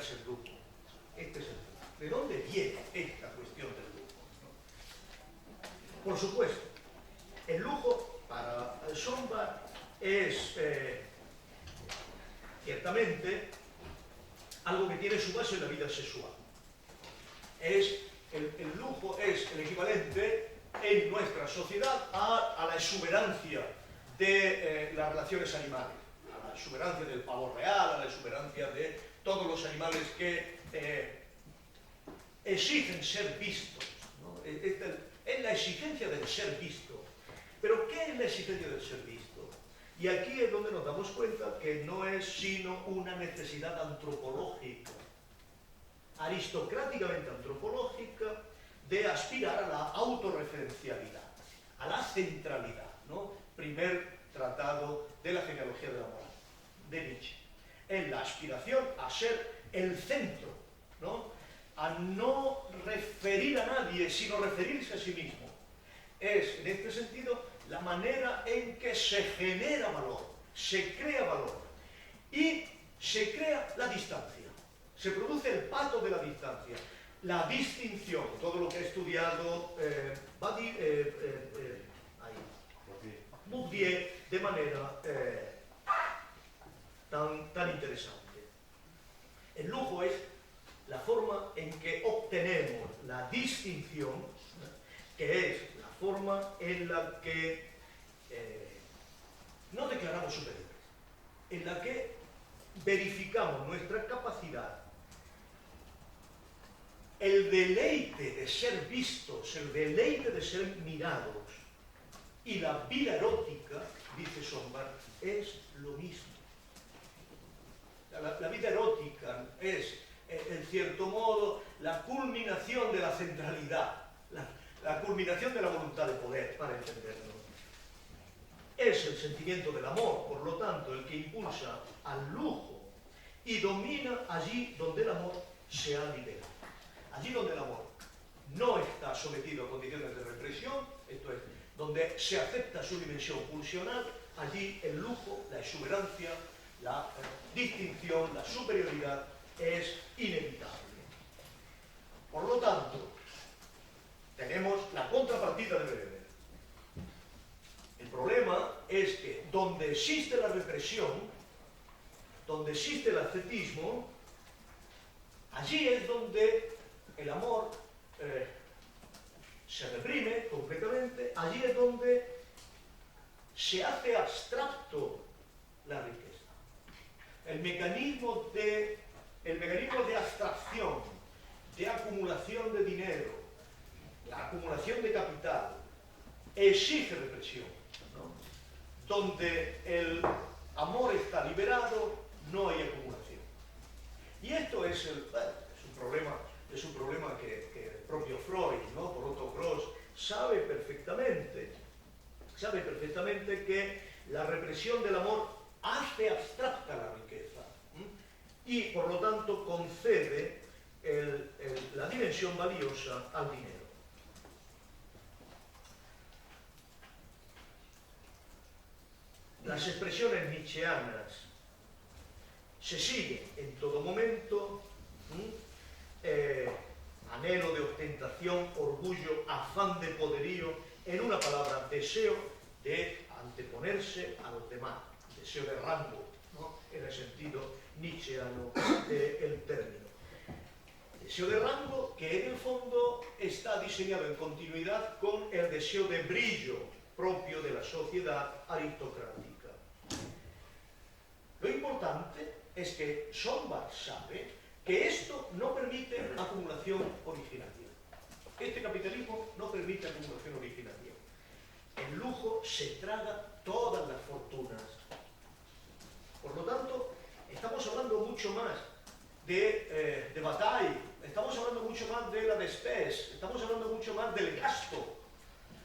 plantearse el lujo. Este es el punto. ¿De dónde viene esta cuestión del lujo? Por supuesto, el lujo para Schomburg es ciertamente algo que tiene su base en la vida sexual. El lujo es el equivalente en nuestra sociedad a la exuberancia de las relaciones animales, a la exuberancia del pavo real, a la exuberancia de todos los animales que exigen ser vistos, ¿no? Es la exigencia del ser visto. Pero ¿qué es la exigencia del ser visto? Y aquí es donde nos damos cuenta que no es sino una necesidad antropológica, aristocráticamente antropológica, de aspirar a la autorreferencialidad, a la centralidad, ¿no? Primer tratado de la genealogía de la moral, de Nietzsche. En la aspiración a ser el centro, ¿no? A no referir a nadie, sino referirse a sí mismo. Es, en este sentido, la manera en que se genera valor, se crea valor y se crea la distancia. Se produce el pato de la distancia, la distinción, todo lo que ha estudiado Bourdieu de manera tan interesante. El lujo es la forma en que obtenemos la distinción, que es la forma en la que no declaramos superiores, en la que verificamos nuestra capacidad, el deleite de ser vistos, el deleite de ser mirados, y la vida erótica, dice Schomburg, es lo mismo. La vida erótica es, en cierto modo, la culminación de la centralidad, la culminación de la voluntad de poder, para entenderlo. Es el sentimiento del amor, por lo tanto, el que impulsa al lujo y domina allí donde el amor se ha liberado. Allí donde el amor no está sometido a condiciones de represión, esto es, donde se acepta su dimensión pulsional, allí el lujo, la exuberancia, la distinción, la superioridad es inevitable. Por lo tanto, tenemos la contrapartida de Weber. El problema es que donde existe la represión, donde existe el ascetismo, allí es donde el amor se reprime completamente, allí es donde se hace abstracto la riqueza. El mecanismo de abstracción, de acumulación de dinero, la acumulación de capital, exige represión, ¿no? Donde el amor está liberado, no hay acumulación. Y esto es un problema que el propio Freud, ¿no? Por Otto Gross, sabe perfectamente que la represión del amor hace abstracta la riqueza, y por lo tanto concede la dimensión valiosa al dinero. Las expresiones nietzscheanas se siguen en todo momento, anhelo de ostentación, orgullo, afán de poderío, en una palabra, deseo de anteponerse a los demás, deseo de rango, ¿no? En el sentido nietzscheano del término. Deseo de rango que en el fondo está diseñado en continuidad con el deseo de brillo propio de la sociedad aristocrática. Lo importante es que Schomburg sabe que esto no permite acumulación originaria. Este capitalismo no permite acumulación originaria. El lujo se traga todas las fortunas. Por lo tanto, estamos hablando mucho más de Bataille, estamos hablando mucho más de la despese, estamos hablando mucho más del gasto,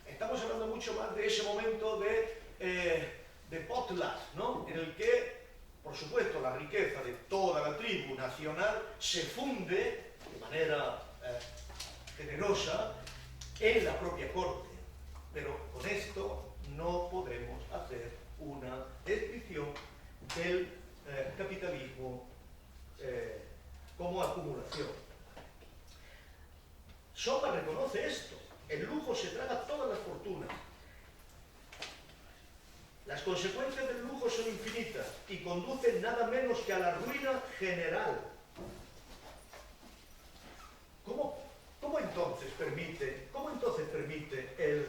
estamos hablando mucho más de ese momento de potlatch, ¿no? En el que, por supuesto, la riqueza de toda la tribu nacional se funde de manera generosa en la propia corte. Pero con esto no podemos hacer una descripción del capitalismo como acumulación. Sombart reconoce esto. El lujo se traga todas las fortunas. Las consecuencias del lujo son infinitas y conducen nada menos que a la ruina general. ¿Cómo entonces permite el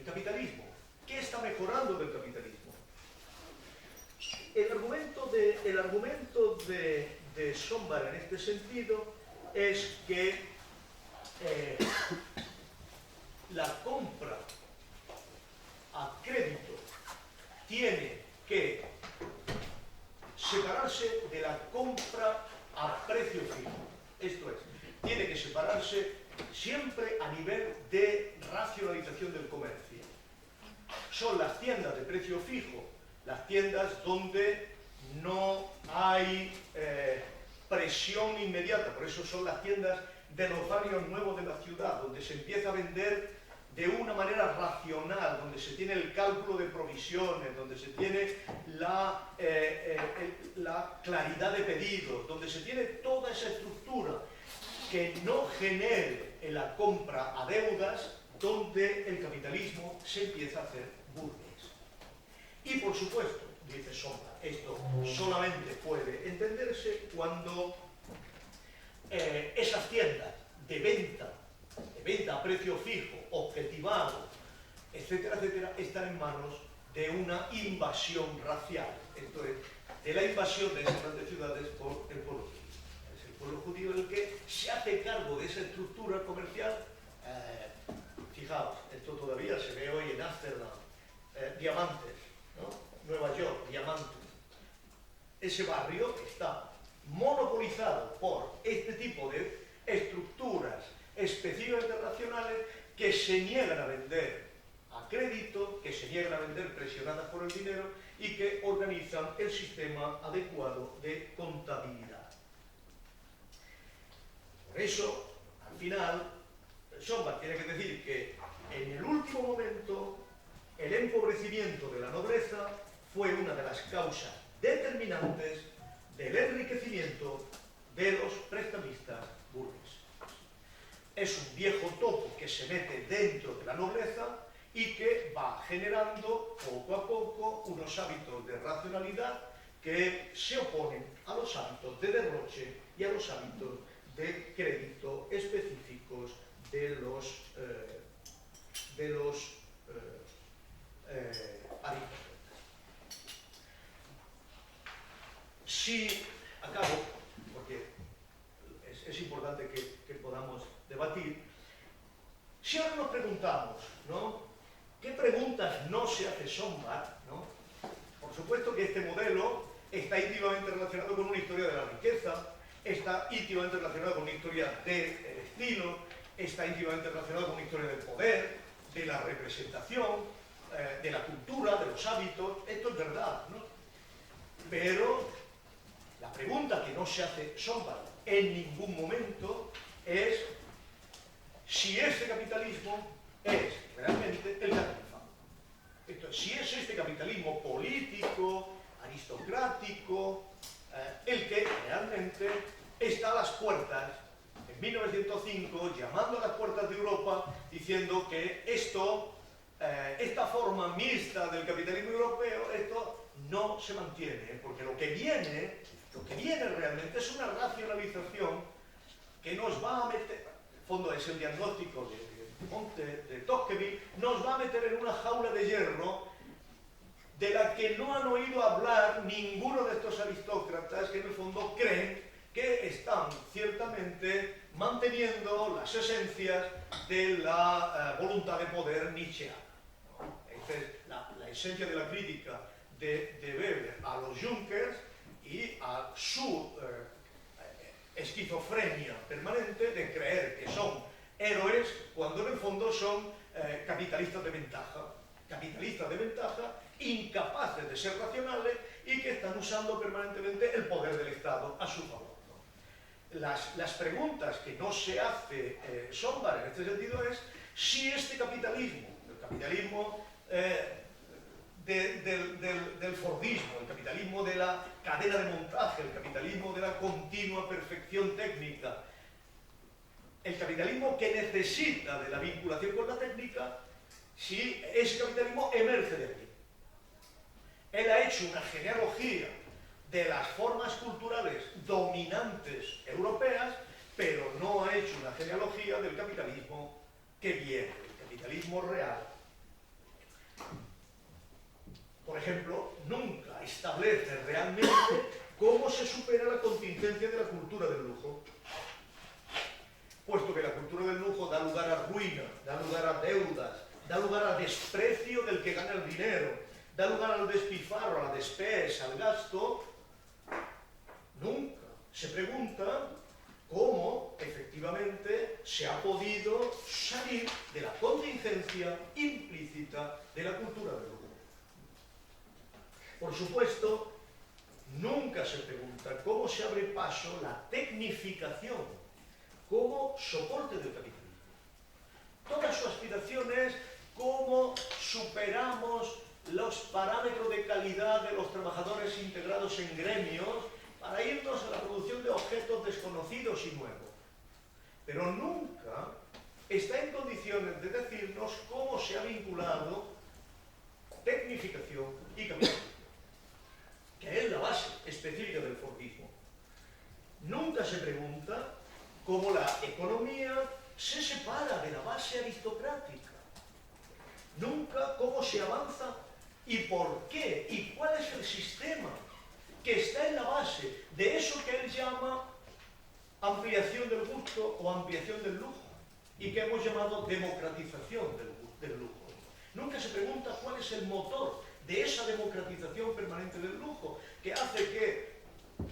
capitalismo? ¿Qué está mejorando del capitalismo? El argumento de Sombart en este sentido es que la compra a crédito tiene que separarse de la compra a precio fijo. Esto es, tiene que separarse siempre a nivel de racionalización del comercio. Son las tiendas de precio fijo, las tiendas donde no hay presión inmediata, por eso son las tiendas de los barrios nuevos de la ciudad, donde se empieza a vender de una manera racional, donde se tiene el cálculo de provisiones, donde se tiene la claridad de pedidos, donde se tiene toda esa estructura que no genere en la compra a deudas, donde el capitalismo se empieza a hacer burgués. Y por supuesto, dice Sombart, esto solamente puede entenderse cuando esas tiendas de venta a precio fijo, objetivado, etcétera, etcétera, están en manos de una invasión racial, esto es, de la invasión de esas grandes ciudades por el pueblo judío. Es el pueblo judío el que se hace cargo de esa estructura comercial. Fijaos, esto todavía se ve hoy en Ámsterdam, diamantes, ¿no? Nueva York, diamantes. Ese barrio está monopolizado por este tipo de estructuras específicamente racionales que se niegan a vender a crédito, que se niegan a vender presionadas por el dinero y que organizan el sistema adecuado de contabilidad. Por eso, al final, Sombart tiene que decir que en el último momento el empobrecimiento de la nobleza fue una de las causas determinantes del enriquecimiento de los prestamistas burgueses. Es un viejo topo que se mete dentro de la nobleza y que va generando poco a poco unos hábitos de racionalidad que se oponen a los hábitos de derroche y a los hábitos de crédito específicos de los aristócratas. Si acabo, porque es importante que podamos debatir, si ahora nos preguntamos, ¿no? ¿Qué preguntas no se hace Sombart, ¿no? Por supuesto que este modelo está íntimamente relacionado con una historia de la riqueza, está íntimamente relacionado con una historia del estilo, está íntimamente relacionado con una historia del poder, de la representación, de la cultura, de los hábitos. Esto es verdad, ¿no? Pero la pregunta que no se hace Sombart en ningún momento es si este capitalismo es realmente el capitalismo. Esto es, si es este capitalismo político, aristocrático, el que realmente está a las puertas, en 1905, llamando a las puertas de Europa, diciendo que esta forma mixta del capitalismo europeo, esto no se mantiene, porque lo que viene realmente es una racionalización que nos va a meter, en el fondo es el diagnóstico de Tocqueville, nos va a meter en una jaula de hierro de la que no han oído hablar ninguno de estos aristócratas que en el fondo creen que están ciertamente manteniendo las esencias de la voluntad de poder nietzscheana. Esta es la esencia de la crítica de Weber a los Junkers y a su esquizofrenia permanente de creer que son héroes cuando en el fondo son capitalistas de ventaja, incapaces de ser racionales y que están usando permanentemente el poder del Estado a su favor, ¿no? Las preguntas que no se hace Sombart en este sentido es si este capitalismo, el capitalismo del Fordismo, el capitalismo de la cadena de montaje, el capitalismo de la continua perfección técnica, el capitalismo que necesita de la vinculación con la técnica, si ese capitalismo emerge de aquí. Él ha hecho una genealogía de las formas culturales dominantes europeas, pero no ha hecho una genealogía del capitalismo que viene, el capitalismo real. Por ejemplo, nunca establece realmente cómo se supera la contingencia de la cultura del lujo, puesto que la cultura del lujo da lugar a ruina, da lugar a deudas, da lugar al desprecio del que gana el dinero, da lugar al despilfarro, a la despesa, al gasto. Nunca se pregunta cómo efectivamente se ha podido salir de la contingencia implícita de la cultura del lujo. Por supuesto, nunca se pregunta cómo se abre paso la tecnificación como soporte del capitalismo. Toda su aspiración es cómo superamos los parámetros de calidad de los trabajadores integrados en gremios para irnos a la producción de objetos desconocidos y nuevos. Pero nunca está en condiciones de decirnos cómo se ha vinculado tecnificación y capitalismo, que es la base específica del Fordismo. Nunca se pregunta cómo la economía se separa de la base aristocrática. Nunca cómo se avanza y por qué y cuál es el sistema que está en la base de eso que él llama ampliación del gusto o ampliación del lujo y que hemos llamado democratización del lujo. Nunca se pregunta cuál es el motor de esa democratización permanente del lujo, que hace que,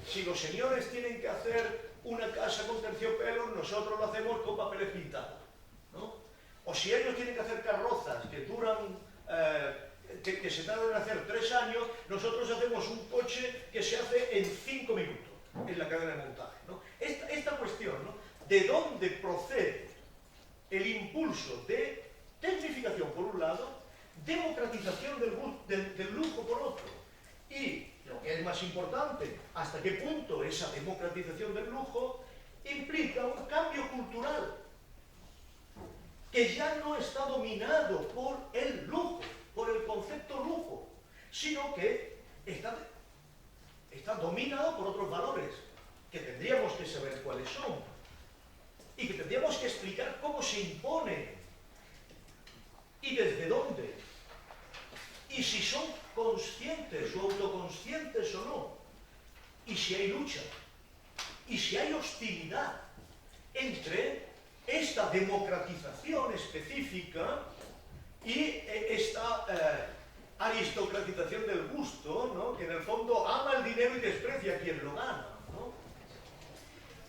si los señores tienen que hacer una casa con terciopelo, nosotros lo hacemos con papeles pintados, ¿no? O si ellos tienen que hacer carrozas que duran, que se tardan en hacer 3 años, nosotros hacemos un coche que se hace en 5 minutos en la cadena de montaje, ¿no? Esta cuestión, ¿no? ¿De dónde procede el impulso de tecnificación por un lado, democratización del lujo por otro? Y lo que es más importante, hasta qué punto esa democratización del lujo implica un cambio cultural que ya no está dominado por el lujo, por el concepto lujo, sino que está dominado por otros valores que tendríamos que saber cuáles son y que tendríamos que explicar cómo se imponen y desde dónde, y si son conscientes o autoconscientes o no, y si hay lucha, y si hay hostilidad entre esta democratización específica y esta aristocratización del gusto, ¿no? Que en el fondo ama el dinero y desprecia a quien lo gana, ¿no?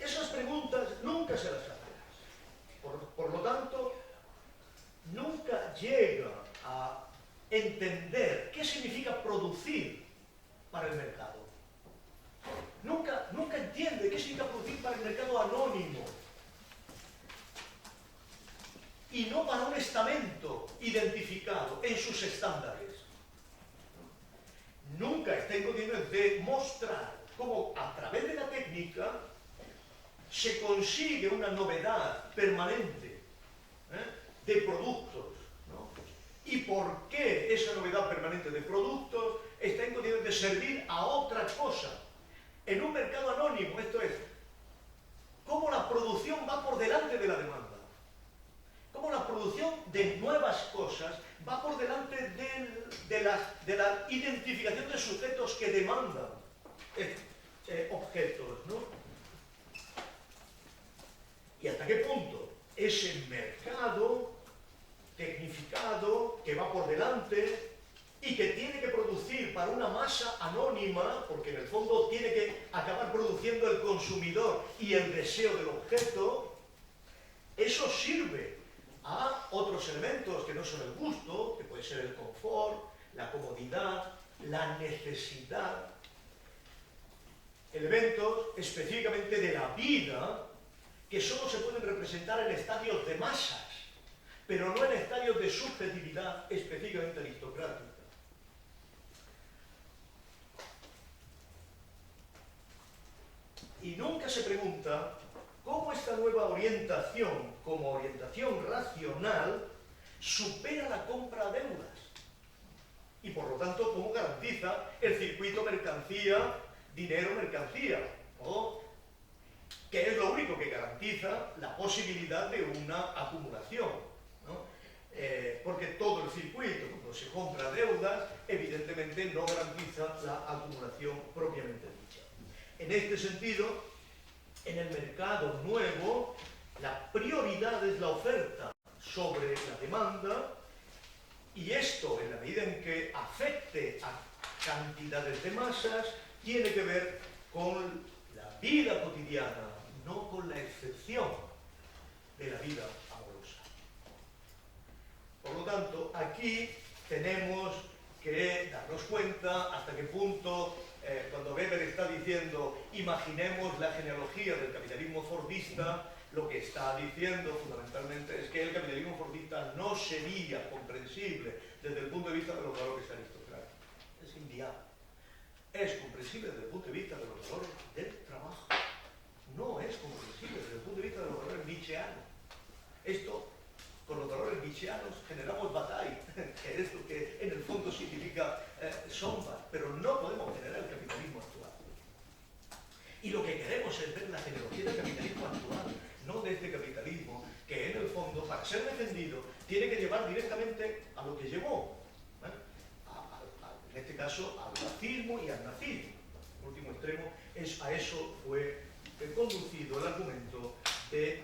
Esas preguntas nunca se las hacen. Por lo tanto, nunca llega a entender qué significa producir para el mercado. Nunca entiende qué significa producir para el mercado anónimo y no para un estamento identificado en sus estándares. Nunca está en condiciones de mostrar cómo a través de la técnica se consigue una novedad permanente de productos, ¿no? Y por qué esa novedad permanente de productos está en condiciones de servir a otra cosa en un mercado anónimo. Esto es, cómo la producción va por delante de la demanda, cómo la producción de nuevas cosas va por delante de la identificación de sujetos que demandan objetos, ¿no? Y hasta qué punto ese mercado tecnificado que va por delante y que tiene que producir para una masa anónima, porque en el fondo tiene que acabar produciendo el consumidor y el deseo del objeto, eso sirve a otros elementos que no son el gusto, que puede ser el confort, la comodidad, la necesidad, elementos específicamente de la vida que solo se pueden representar en estadios de masas, pero no en estadios de subjetividad específicamente aristocrática. Y nunca se pregunta cómo esta nueva orientación, como orientación racional, supera la compra a deudas. Y por lo tanto, cómo garantiza el circuito mercancía, dinero, mercancía, ¿no? Que es lo único que garantiza la posibilidad de una acumulación, ¿no? Porque todo el circuito, cuando se compra deudas, evidentemente no garantiza la acumulación propiamente dicha. En este sentido, en el mercado nuevo, la prioridad es la oferta sobre la demanda, y esto, en la medida en que afecte a cantidades de masas, tiene que ver con la vida cotidiana, no con la excepción de la vida amorosa. Por lo tanto, aquí tenemos que darnos cuenta hasta qué punto, cuando Weber está diciendo imaginemos la genealogía del capitalismo fordista, lo que está diciendo fundamentalmente es que el capitalismo fordista no sería comprensible desde el punto de vista de los valores aristocráticos. Es inviable. Es comprensible desde el punto de vista de los valores del trabajo. No es comprensible desde el punto de vista de los valores nietzscheanos. Esto, con los valores nietzscheanos, generamos Bataille, que es lo que en el fondo significa sombra, pero no podemos generar el capitalismo actual. Y lo que queremos es ver la genealogía del capitalismo actual, no de este capitalismo, que en el fondo, para ser defendido, tiene que llevar directamente a lo que llevó, en este caso, al fascismo y al nazismo. El último extremo, a eso fue conducido el argumento de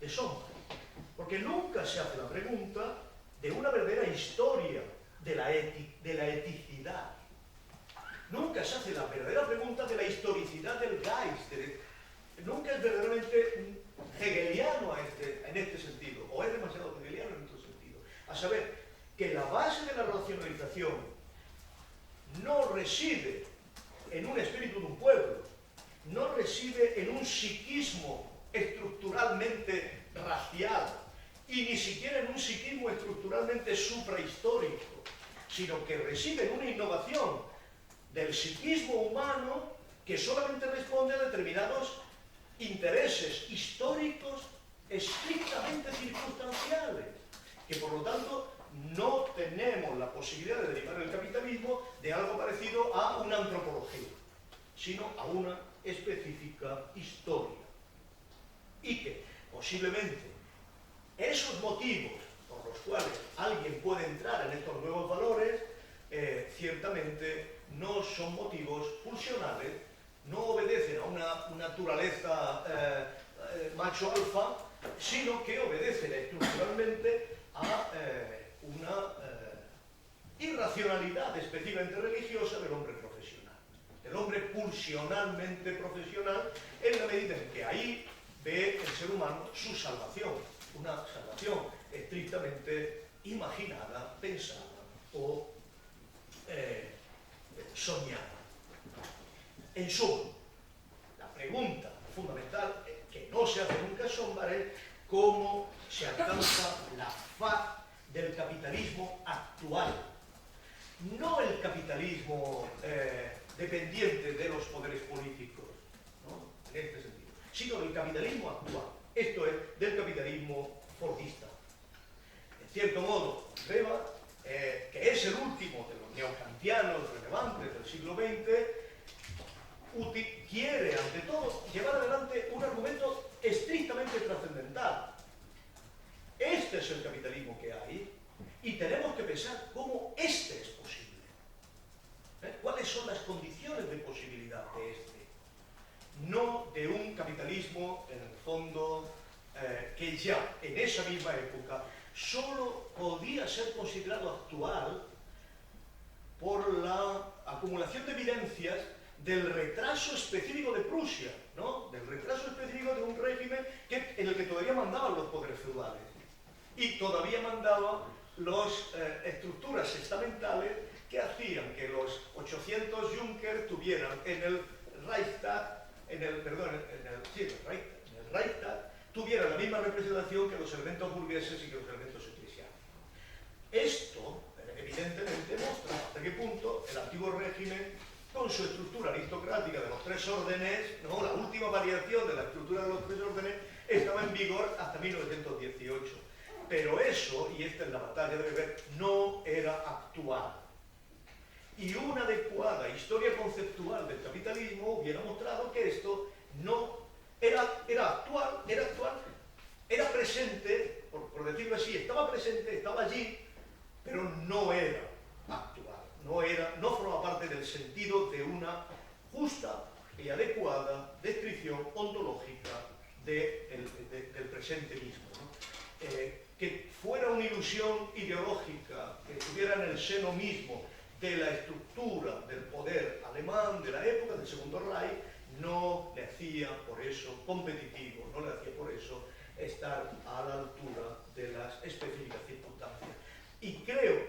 Sombra. Porque nunca se hace la pregunta de una verdadera historia de la eticidad. Nunca se hace la verdadera pregunta de la historicidad del Geist. Nunca es verdaderamente hegeliano en este sentido, o es demasiado hegeliano en otro sentido. A saber, que la base de la racionalización no reside en un espíritu de un pueblo, no reside en un psiquismo estructuralmente racial, y ni siquiera en un psiquismo estructuralmente suprahistórico, sino que reside en una innovación del psiquismo humano que solamente responde a determinados intereses históricos estrictamente circunstanciales, que por lo tanto no tenemos la posibilidad de derivar el capitalismo de algo parecido a una antropología, sino a una específica historia. Y que posiblemente esos motivos por los cuales alguien puede entrar en estos nuevos valores, ciertamente no son motivos pulsionales, no obedecen a una naturaleza macho alfa, sino que obedecen estructuralmente a una irracionalidad específicamente religiosa del hombre profesional, del hombre pulsionalmente profesional, en la medida en que ahí ve el ser humano su salvación, una salvación estrictamente imaginada, pensada o soñada. En suma, la pregunta fundamental que no se hace nunca Sombra es cómo se alcanza la faz del capitalismo actual. No el capitalismo dependiente de los poderes políticos, ¿no? En este sentido, sino el capitalismo actual. Esto es del capitalismo fordista. En cierto modo, Weber, que es el último de los neokantianos relevantes del siglo XX, quiere, ante todo, llevar adelante un argumento estrictamente trascendental. Este es el capitalismo que hay y tenemos que pensar cómo este es posible. ¿Cuáles son las condiciones de posibilidad de este? No de un capitalismo, en el fondo, que ya en esa misma época solo podía ser considerado actual por la acumulación de evidencias del retraso específico de Prusia, ¿no? Del retraso específico de un régimen en el que todavía mandaban los poderes feudales y todavía mandaban las estructuras estamentales que hacían que los 800 Junker tuvieran en el Reichstag, Reichstag tuvieran la misma representación que los elementos burgueses y que los elementos eclesiásticos. Esto, evidentemente, muestra hasta qué punto el antiguo régimen con su estructura aristocrática de los 3 órdenes, ¿no? La última variación de la estructura de los 3 órdenes estaba en vigor hasta 1918. Pero eso, y esta es la batalla de Weber, no era actual. Y una adecuada historia conceptual del capitalismo hubiera mostrado que esto no era actual, era presente, por decirlo así, estaba presente, estaba allí, pero no era actual, no formaba parte del sentido de una justa y adecuada descripción ontológica del presente mismo, ¿no? Que fuera una ilusión ideológica, que estuviera en el seno mismo de la estructura del poder alemán de la época del Segundo Reich, no le hacía por eso competitivo, no le hacía por eso estar a la altura de las específicas circunstancias. Y creo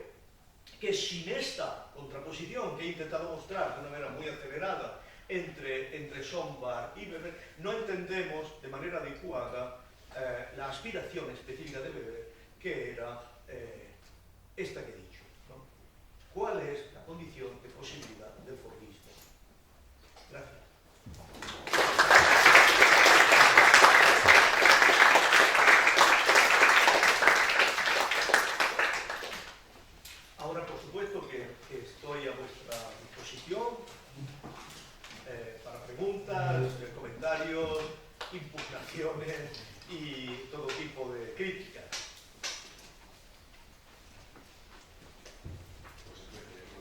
que sin esta contraposición que he intentado mostrar de una manera muy acelerada entre Sombart y Weber, no entendemos de manera adecuada la aspiración específica de Weber, que era esta que he dicho, ¿no? ¿Cuál es la condición de posibilidad del Fordismo? Gracias. Ahora, por supuesto, que estoy a vuestra disposición para preguntas, comentarios, impugnaciones y todo tipo de críticas.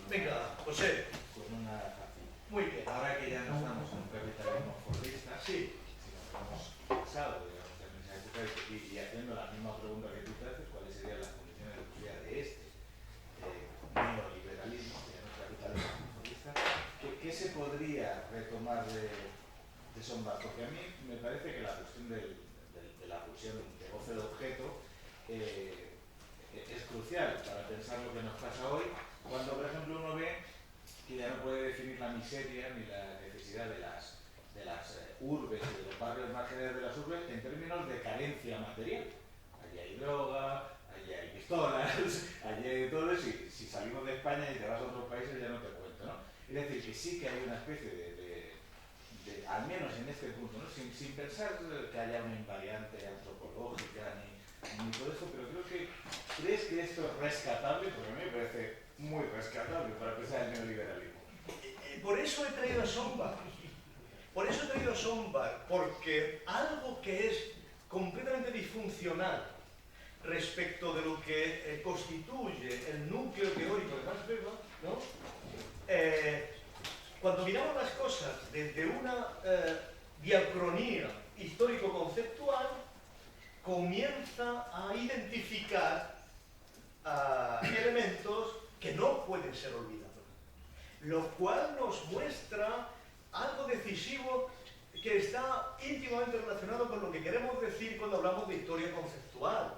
Venga, José. Con una fácil. Muy bien. Ahora que ya no estamos en un capitalismo fordista, Sí. sino que hemos pasado, digamos, en esa época y haciendo la misma pregunta que tú te haces, ¿cuáles serían las condiciones de posibilidad de este neoliberalismo, que ya no es capitalismo fordista? ¿Qué se podría retomar de Sombart? Porque a mí me parece que la cuestión de la fusión de goce de objeto es crucial para pensar lo que nos pasa hoy, cuando por ejemplo uno ve que ya no puede definir la miseria ni la necesidad de las urbes y de los barrios marginales de las urbes en términos de carencia material. Allí hay droga, allí hay pistolas, allí hay todo eso, y si salimos de España y te vas a otros países ya no te cuento, ¿no? Es decir, que sí que hay una especie de al menos en este punto, ¿no? sin pensar que haya una invariante antropológica ni todo esto, pero creo que ¿crees que esto es rescatable? Porque a mí me parece muy rescatable para pensar el neoliberalismo. Por eso he traído a Sombart. Por eso he traído a Sombart, porque algo que es completamente disfuncional respecto de lo que constituye el núcleo teórico de Max Weber, ¿no? Cuando miramos las cosas desde una diacronía histórico-conceptual, comienza a identificar elementos que no pueden ser olvidados, lo cual nos muestra algo decisivo que está íntimamente relacionado con lo que queremos decir cuando hablamos de historia conceptual.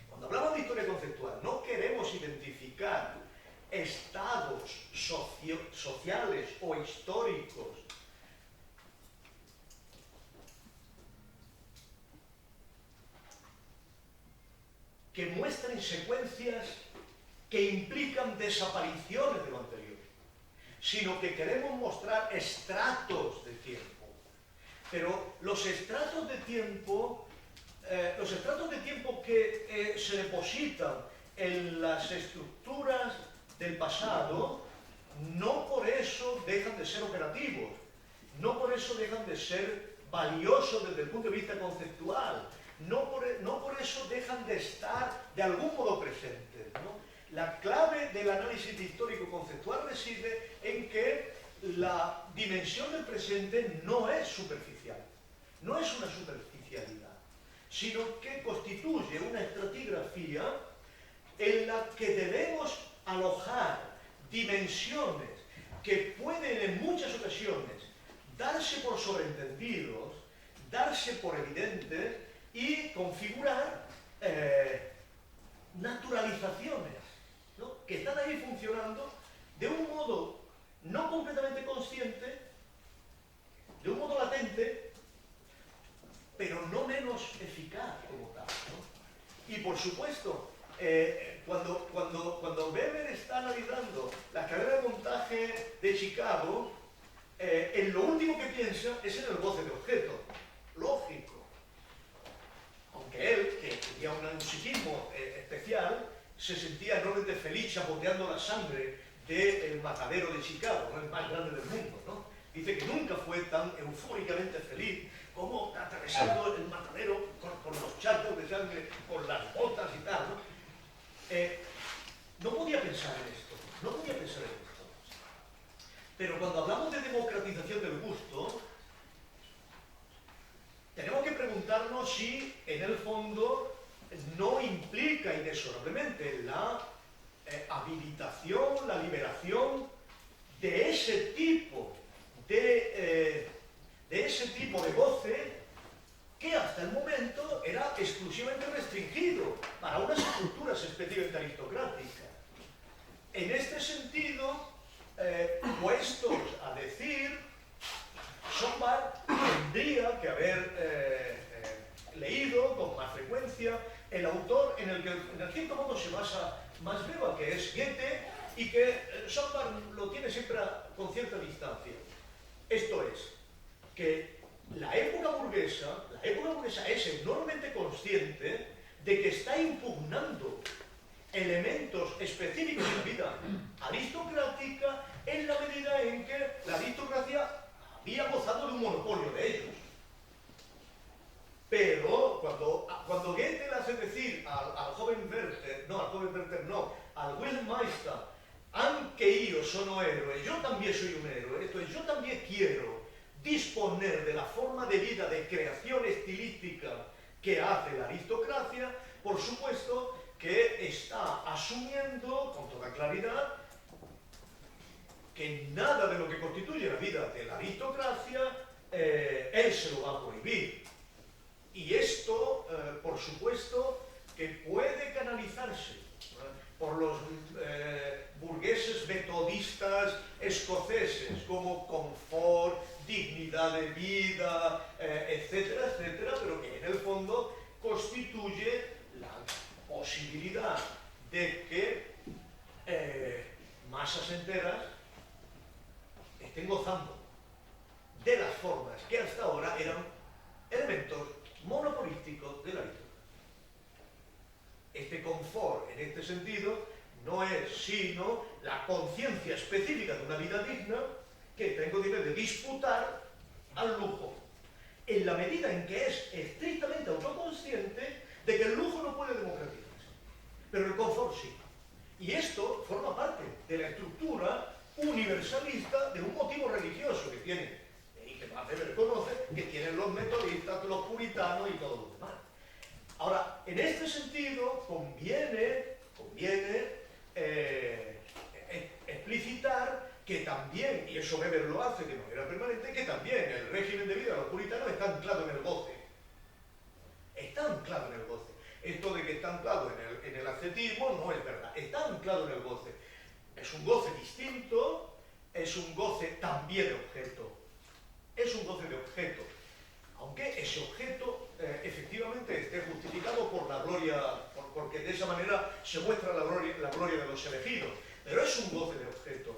Cuando hablamos de historia conceptual, no queremos identificar estados sociales o históricos que muestren secuencias que implican desapariciones de lo anterior, sino que queremos mostrar estratos de tiempo. Pero los estratos de tiempo que se depositan en las estructuras del pasado, no por eso dejan de ser operativos, no por eso dejan de ser valiosos desde el punto de vista conceptual, no por eso dejan de estar de algún modo presentes, ¿no? La clave del análisis histórico conceptual reside en que la dimensión del presente no es superficial, no es una superficialidad, sino que constituye una estratigrafía en la que debemos alojar dimensiones que pueden en muchas ocasiones darse por sobreentendidos, darse por evidentes y configurar naturalizaciones, ¿no? Que están ahí funcionando de un modo no completamente consciente, de un modo latente, pero no menos eficaz como tal, ¿no? Y por supuesto, Cuando Weber está analizando la carrera de montaje de Chicago, en lo último que piensa es en el goce de objeto. Lógico. Aunque él, que tenía un psiquismo especial, se sentía enormemente feliz chapoteando la sangre del matadero de Chicago, ¿no? El más grande del mundo, ¿no? Dice que nunca fue tan eufóricamente feliz como atravesando el matadero con los charcos de sangre, con las botas y tal, ¿no? No podía pensar en esto, no podía pensar en esto. Pero cuando hablamos de democratización del gusto, tenemos que preguntarnos si en el fondo no implica inexorablemente la habilitación, la liberación de ese tipo de goce que hasta el momento era exclusivamente restringido para unas estructuras específicamente aristocráticas. En este sentido, puestos a decir, Sombart tendría que haber leído con más frecuencia el autor en el que en cierto modo se basa más Weber, que es Goethe, y que Sombart lo tiene siempre con cierta distancia. Esto es, que la época burguesa es enormemente consciente de que está impugnando elementos específicos de la vida aristocrática en la medida en que la aristocracia había gozado de un monopolio de ellos. Pero cuando Goethe le hace decir al joven Werther, al Wilhelm Meister, anche io sono héroe, yo también soy un héroe, esto es, yo también quiero disponer de la forma de vida de creación estilística que hace la aristocracia, por supuesto que está asumiendo con toda claridad que nada de lo que constituye la vida de la aristocracia él se lo va a prohibir. Y esto, por supuesto, que puede canalizarse por los burgueses metodistas escoceses, como confort, dignidad de vida, etcétera, etcétera, pero que en el fondo constituye la posibilidad de que masas enteras estén gozando de las formas que hasta ahora eran elementos monopolísticos de la aristocracia. Este confort, en este sentido, no es sino la conciencia específica de una vida digna que tengo de disputar al lujo, en la medida en que es estrictamente autoconsciente de que el lujo no puede democratizarse, pero el confort sí. Y esto forma parte de la estructura universalista de un motivo religioso que tiene, y que Weber conoce, que tienen los metodistas, los puritanos y todo lo demás. Ahora, en este sentido, conviene explicitar que también, y eso Weber lo hace de manera permanente, que también el régimen de vida de los puritanos está anclado en el goce. Está anclado en el goce. Esto de que está anclado en el ascetismo no es verdad. Está anclado en el goce. Es un goce distinto, es un goce también de objeto. Es un goce de objeto. Aunque ese objeto efectivamente esté justificado por la gloria, porque de esa manera se muestra la gloria de los elegidos. Pero es un goce de objeto.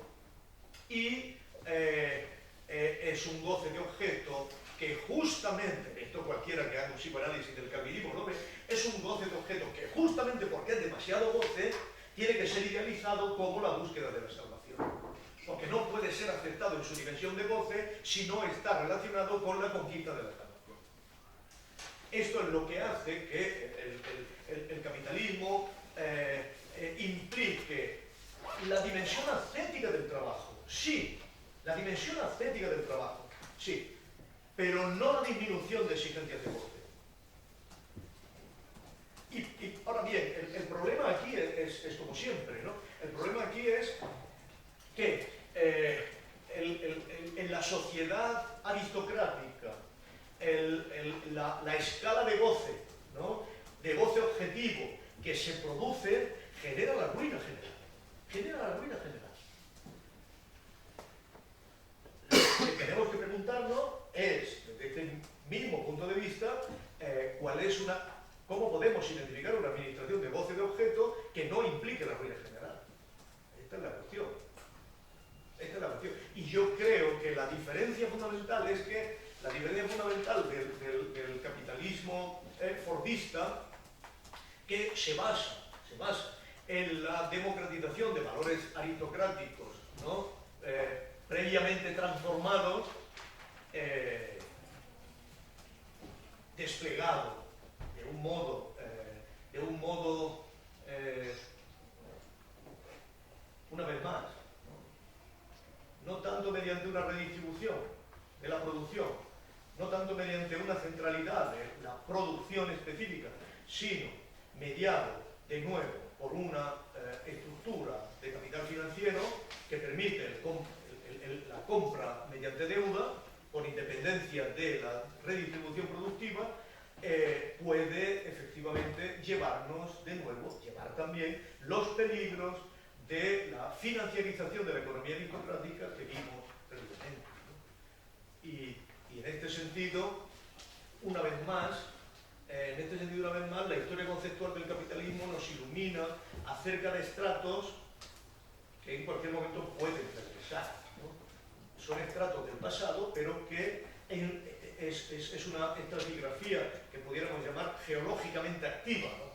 Y es un goce de objeto que justamente, esto cualquiera que haga un psicoanálisis del calvinismo lo ve, es un goce de objeto que justamente porque es demasiado goce, tiene que ser idealizado como la búsqueda de la salvación. Porque no puede ser aceptado en su dimensión de goce si no está relacionado con la conquista de la salvación. Esto es lo que hace que el capitalismo implique la dimensión ascética del trabajo, sí, la dimensión ascética del trabajo, sí, pero no la disminución de exigencias de goce. Y ahora bien, el problema aquí es como siempre, ¿no? El problema aquí es que en la sociedad aristocrática la escala de goce, ¿no? De goce objetivo que se produce genera la ruina general. Genera la ruina general. Lo que tenemos que preguntarnos es, desde este mismo punto de vista, cómo podemos identificar una administración de goce de objeto fordista, que se basa en la democratización de valores aristocráticos, ¿no? Previamente transformados, desplegado de un modo, una vez más, no tanto mediante una redistribución de la producción, no tanto mediante una centralidad de la producción específica, sino mediado de nuevo por una estructura de capital financiero que permite la compra mediante deuda, con independencia de la redistribución productiva, puede efectivamente llevarnos de nuevo, llevar también los peligros de la financiarización de la economía aristocrática que vimos previamente, ¿no? Y en este sentido, una vez más, la historia conceptual del capitalismo nos ilumina acerca de estratos que en cualquier momento pueden regresar, ¿no? Son estratos del pasado, pero que es una estratigrafía que pudiéramos llamar geológicamente activa, ¿no?